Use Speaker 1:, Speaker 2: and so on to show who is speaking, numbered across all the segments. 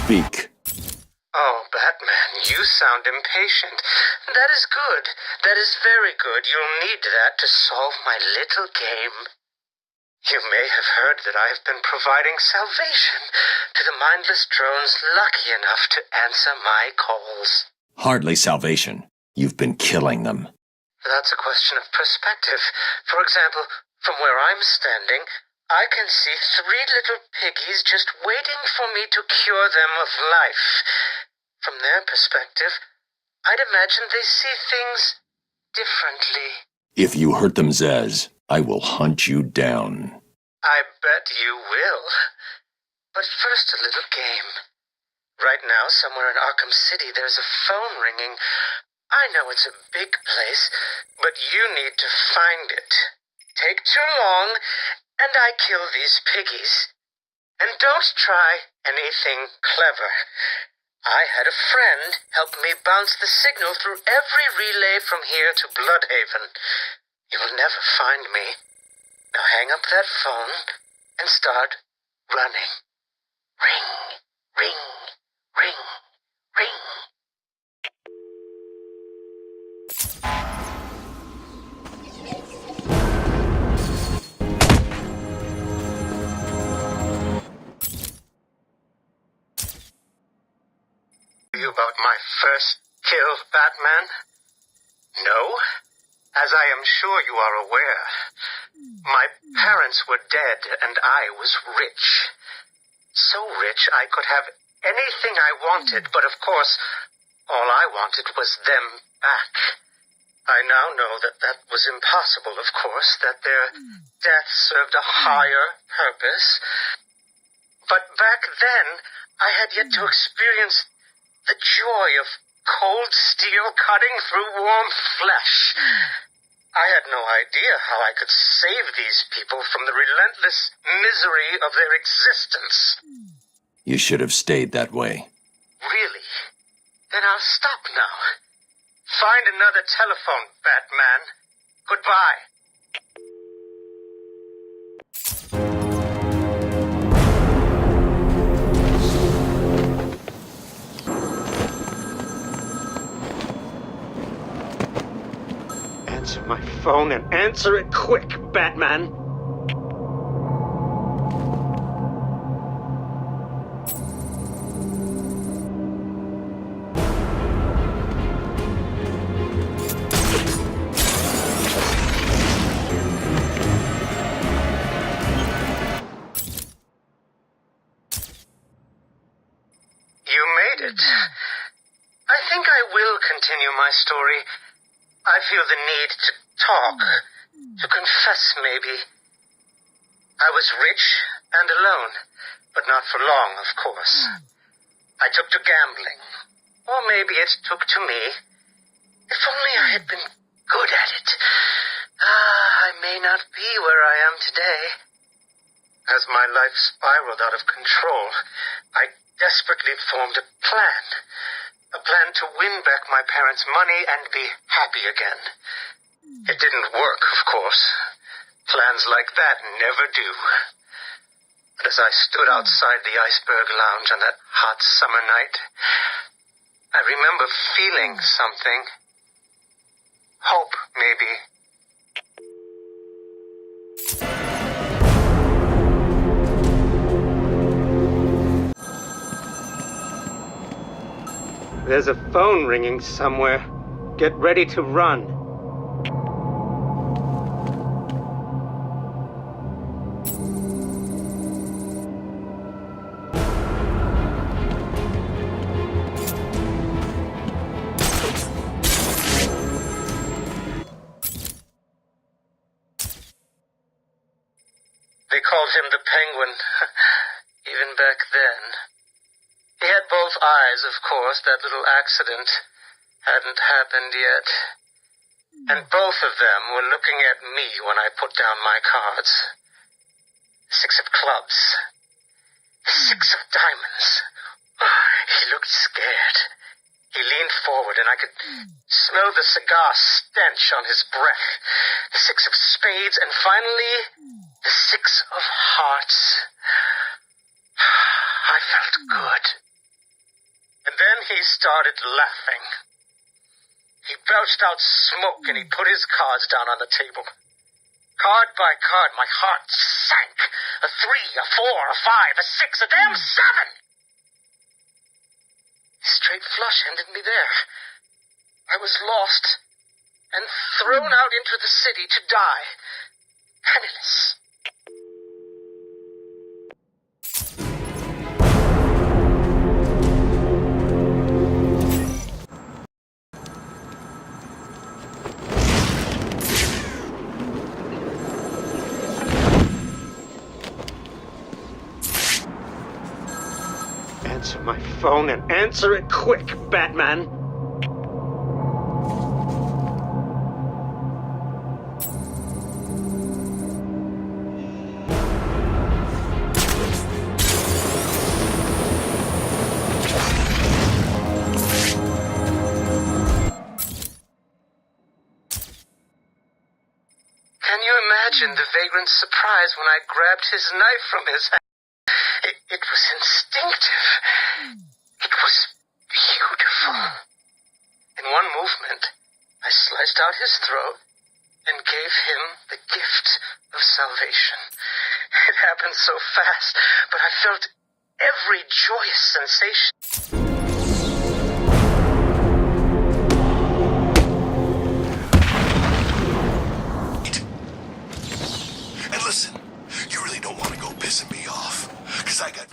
Speaker 1: Speak.
Speaker 2: Oh, Batman, you sound impatient. That is good. That is very good. You'll need that to solve my little game. You may have heard that I have been providing salvation to the mindless drones lucky enough to answer my calls.
Speaker 1: Hardly salvation. You've been killing them.
Speaker 2: That's a question of perspective. For example, from where I'm standing, I can see 3 little piggies just waiting for me to cure them of life. From their perspective, I'd imagine they see things differently.
Speaker 1: If you hurt them, Zez, I will hunt you down.
Speaker 2: I bet you will. But first, a little game. Right now, somewhere in Arkham City, there's a phone ringing. I know it's a big place, but you need to find it. Take too long, and I kill these piggies. And don't try anything clever. I had a friend help me bounce the signal through every relay from here to Bloodhaven. You'll never find me. Now hang up that phone and start running. Ring, ring, ring, ring. You about my first kill, Batman? No? As I am sure you are aware, my parents were dead and I was rich. So rich I could have anything I wanted, but of course, all I wanted was them back. I now know that that was impossible, of course, that their death served a higher purpose. But back then, I had yet to experience the joy of cold steel cutting through warm flesh. I had no idea how I could save these people from the relentless misery of their existence.
Speaker 1: You should have stayed that way.
Speaker 2: Really? Then I'll stop now. Find another telephone, Batman. Goodbye. Answer my phone and answer it quick, Batman. You made it. I think I will continue my story. I feel the need to talk, to confess maybe. I was rich and alone, but not for long, of course. I took to gambling, or maybe it took to me. If only I had been good at it. I may not be where I am today. As my life spiraled out of control, I desperately formed a plan. A plan to win back my parents' money and be happy again. It didn't work, of course. Plans like that never do. But as I stood outside the Iceberg Lounge on that hot summer night, I remember feeling something. Hope, maybe. There's a phone ringing somewhere. Get ready to run. They called him the Penguin, even back then. He had both eyes, of course. That little accident hadn't happened yet. And both of them were looking at me when I put down my cards. 6 of clubs. 6 of diamonds. He looked scared. He leaned forward and I could smell the cigar stench on his breath. The 6 of spades and finally the 6 of hearts. I felt good. He started laughing. He belched out smoke and he put his cards down on the table. Card by card, my heart sank. A 3, a 4, a 5, a 6, a damn 7! Straight flush ended me there. I was lost and thrown out into the city to die, penniless. Answer my phone and answer it quick, Batman. Can you imagine the vagrant's surprise when I grabbed his knife from his hand? It was instinctive. It was beautiful. In one movement, I sliced out his throat and gave him the gift of salvation. It happened so fast, but I felt every joyous sensation.
Speaker 1: And listen, you really don't want to go pissing me off. Because I got...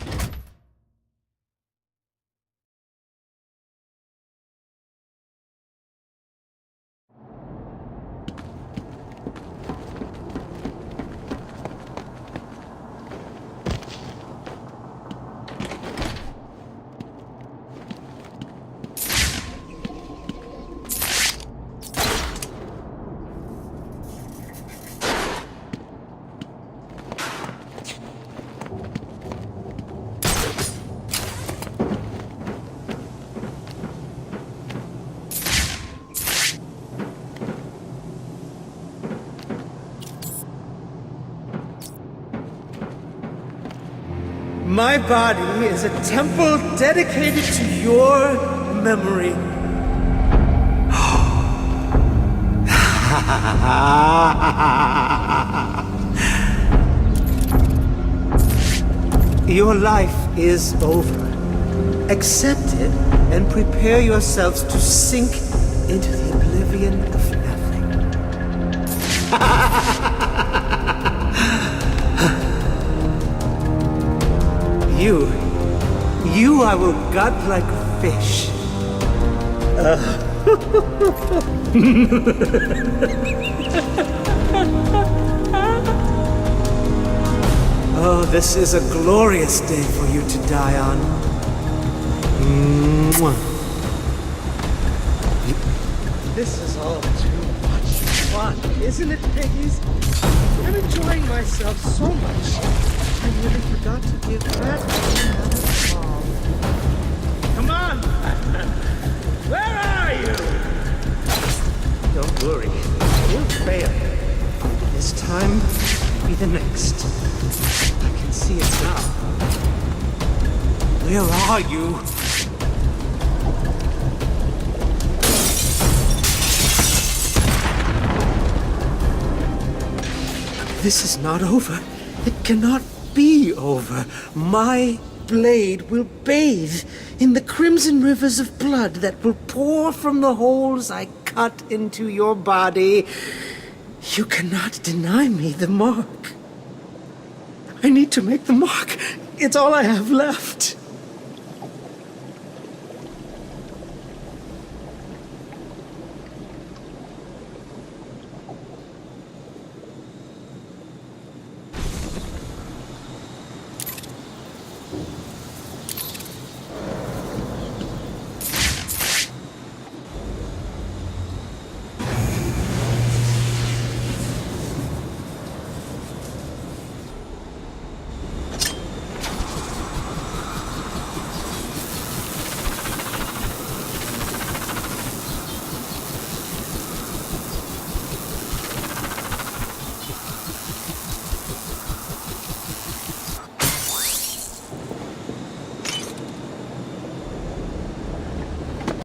Speaker 3: My body is a temple dedicated to your memory. Your life is over. Accept it and prepare yourselves to sink into the oblivion of nothing. You I will gut like a fish. Oh, this is a glorious day for you to die on. Mwah. This is all too much fun, isn't it, piggies? I'm enjoying myself so much. I nearly forgot to give that another call. Come on! Where are you? Don't worry, you'll fail. This time will be the next. I can see it now. Where are you? This is not over. It cannot be over. My blade will bathe in the crimson rivers of blood that will pour from the holes I cut into your body. You cannot deny me the mark. I need to make the mark. It's all I have left.